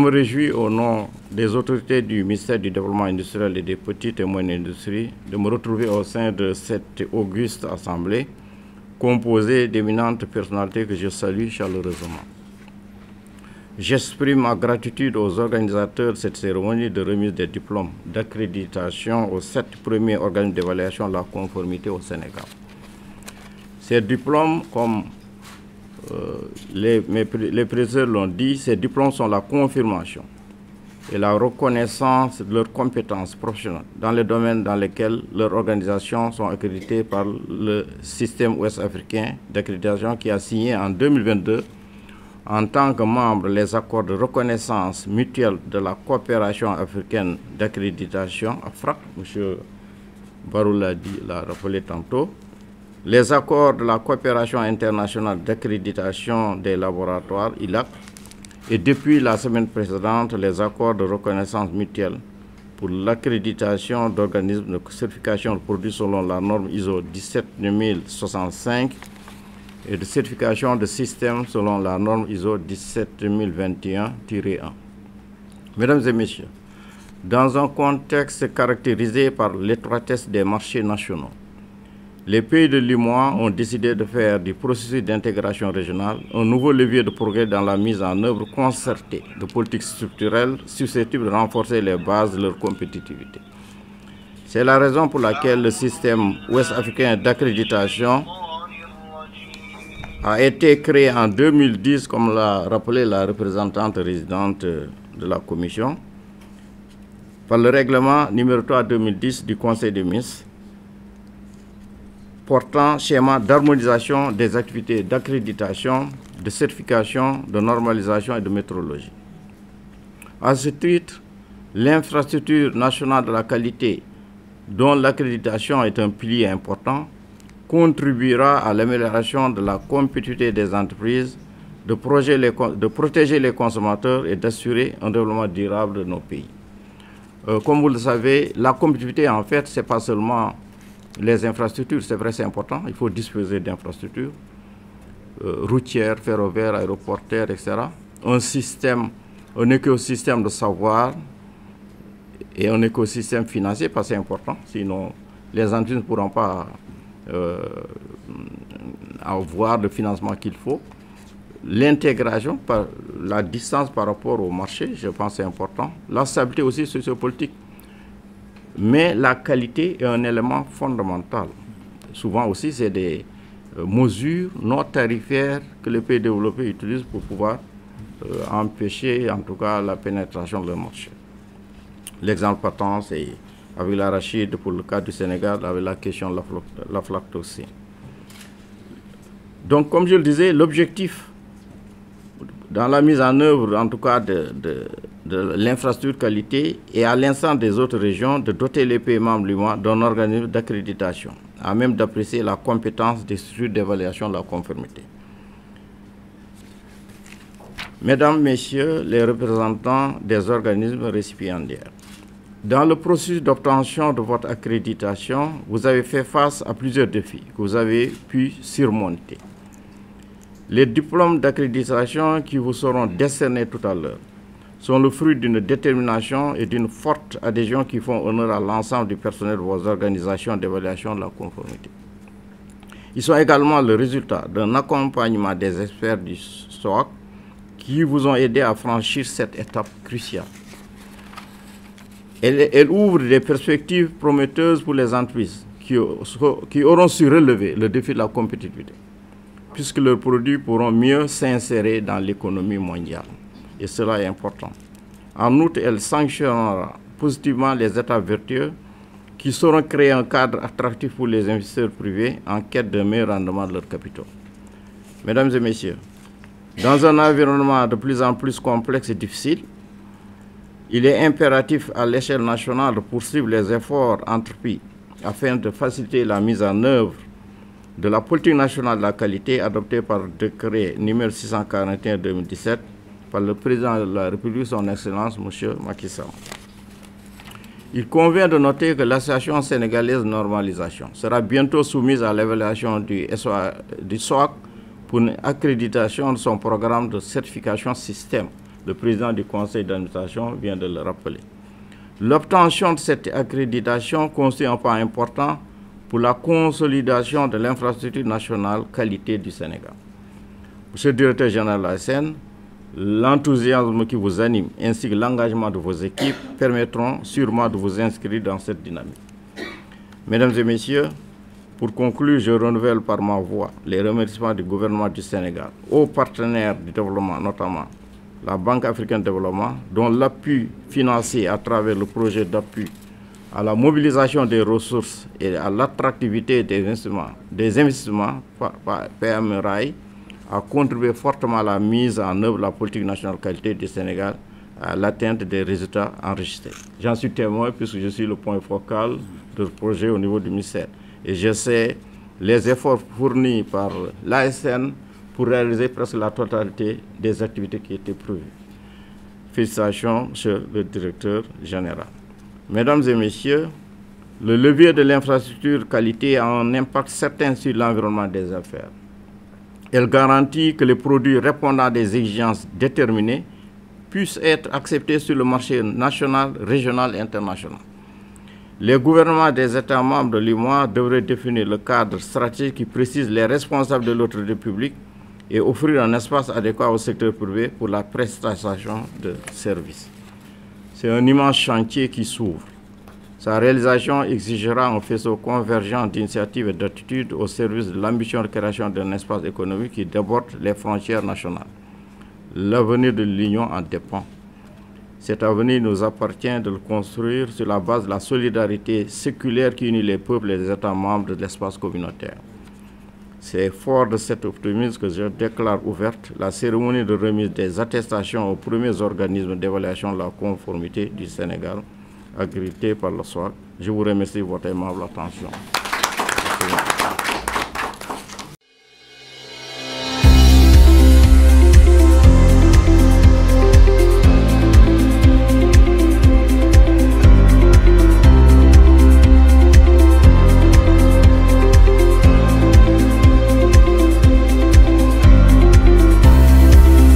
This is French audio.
me réjouis au nom des autorités du ministère du Développement industriel et des petites et moyennes industries de me retrouver au sein de cette auguste assemblée composée d'éminentes personnalités que je salue chaleureusement. J'exprime ma gratitude aux organisateurs de cette cérémonie de remise des diplômes d'accréditation aux 7 premiers organismes d'évaluation de la conformité au Sénégal. Ces diplômes, comme les présidents l'ont dit, ces diplômes sont la confirmation et la reconnaissance de leurs compétences professionnelles dans les domaines dans lesquels leurs organisations sont accréditées par le système ouest-africain d'accréditation qui a signé en 2022 en tant que membre les accords de reconnaissance mutuelle de la coopération africaine d'accréditation, AFRAC, M. Barou l'a rappelé tantôt, les accords de la coopération internationale d'accréditation des laboratoires, ILAC, et depuis la semaine précédente, les accords de reconnaissance mutuelle pour l'accréditation d'organismes de certification de produits selon la norme ISO 17065 et de certification de systèmes selon la norme ISO 17021-1. Mesdames et messieurs, dans un contexte caractérisé par l'étroitesse des marchés nationaux, les pays de l'UEMOA ont décidé de faire du processus d'intégration régionale un nouveau levier de progrès dans la mise en œuvre concertée de politiques structurelles susceptibles de renforcer les bases de leur compétitivité. C'est la raison pour laquelle le système ouest-africain d'accréditation a été créé en 2010, comme l'a rappelé la représentante résidente de la Commission, par le règlement numéro 3/2010 du Conseil des ministres, portant schéma d'harmonisation des activités d'accréditation, de certification, de normalisation et de métrologie. À ce titre, l'infrastructure nationale de la qualité, dont l'accréditation est un pilier important, contribuera à l'amélioration de la compétitivité des entreprises, de protéger les consommateurs et d'assurer un développement durable de nos pays. Comme vous le savez, la compétitivité, en fait, ce n'est pas seulement les infrastructures, c'est vrai, c'est important, il faut disposer d'infrastructures routières, ferroviaires, aéroportuaires, etc. Un écosystème de savoir et un écosystème financier, parce que c'est important, sinon les entreprises ne pourront pas avoir le financement qu'il faut. L'intégration, la distance par rapport au marché, je pense que c'est important. La stabilité aussi sociopolitique. Mais la qualité est un élément fondamental. Souvent aussi, c'est des mesures non tarifaires que les pays développés utilisent pour pouvoir empêcher, en tout cas, la pénétration de leur marché. L'exemple partant, c'est avec l'arachide pour le cas du Sénégal, avec la question de l'aflatoxine. Donc, comme je le disais, l'objectif dans la mise en œuvre, en tout cas, de l'infrastructure qualité et à l'instant des autres régions, de doter les pays membres de l'UEMOA d'un organisme d'accréditation, à même d'apprécier la compétence des structures d'évaluation de la conformité. Mesdames, Messieurs les représentants des organismes récipiendaires, dans le processus d'obtention de votre accréditation, vous avez fait face à plusieurs défis que vous avez pu surmonter. Les diplômes d'accréditation qui vous seront décernés tout à l'heure sont le fruit d'une détermination et d'une forte adhésion qui font honneur à l'ensemble du personnel de vos organisations d'évaluation de la conformité. Ils sont également le résultat d'un accompagnement des experts du SOAC qui vous ont aidé à franchir cette étape cruciale. Elle ouvre des perspectives prometteuses pour les entreprises qui auront su relever le défi de la compétitivité, puisque leurs produits pourront mieux s'insérer dans l'économie mondiale. Et cela est important. En outre, elle sanctionnera positivement les États vertueux qui sauront créer un cadre attractif pour les investisseurs privés en quête d'un meilleur rendement de leurs capitaux. Mesdames et messieurs, dans un environnement de plus en plus complexe et difficile, il est impératif à l'échelle nationale de poursuivre les efforts entrepris afin de faciliter la mise en œuvre de la politique nationale de la qualité adoptée par le décret numéro 641/2017 par le président de la République, son Excellence, M. Macky Sall. Il convient de noter que l'Association sénégalaise de normalisation sera bientôt soumise à l'évaluation du SOAC pour une accréditation de son programme de certification système Le président du conseil d'administration vient de le rappeler. L'obtention de cette accréditation constitue un pas important pour la consolidation de l'infrastructure nationale qualité du Sénégal. Monsieur le directeur général de l'ASN, l'enthousiasme qui vous anime ainsi que l'engagement de vos équipes permettront sûrement de vous inscrire dans cette dynamique. Mesdames et messieurs, pour conclure, je renouvelle par ma voix les remerciements du gouvernement du Sénégal aux partenaires du développement, notamment la Banque africaine de développement, dont l'appui financier à travers le projet d'appui à la mobilisation des ressources et à l'attractivité des investissements PMRAI a contribué fortement à la mise en œuvre de la politique nationale qualité du Sénégal à l'atteinte des résultats enregistrés. J'en suis témoin puisque je suis le point focal de ce projet au niveau du ministère. Et je sais les efforts fournis par l'ASN pour réaliser presque la totalité des activités qui étaient prévues. Félicitations, monsieur le directeur général. Mesdames et messieurs, le levier de l'infrastructure qualité a un impact certain sur l'environnement des affaires. Elle garantit que les produits répondant à des exigences déterminées puissent être acceptés sur le marché national, régional et international. Les gouvernements des États membres de l'UEMOA devraient définir le cadre stratégique qui précise les responsables de l'autorité publique et offrir un espace adéquat au secteur privé pour la prestation de services. C'est un immense chantier qui s'ouvre. Sa réalisation exigera un faisceau convergent d'initiatives et d'attitudes au service de l'ambition de création d'un espace économique qui déborde les frontières nationales. L'avenir de l'Union en dépend. Cet avenir nous appartient de le construire sur la base de la solidarité séculaire qui unit les peuples et les États membres de l'espace communautaire. C'est fort de cet optimisme que je déclare ouverte la cérémonie de remise des attestations aux premiers organismes d'évaluation de la conformité du Sénégal, agréés par le SOAC. Je vous remercie de votre aimable attention.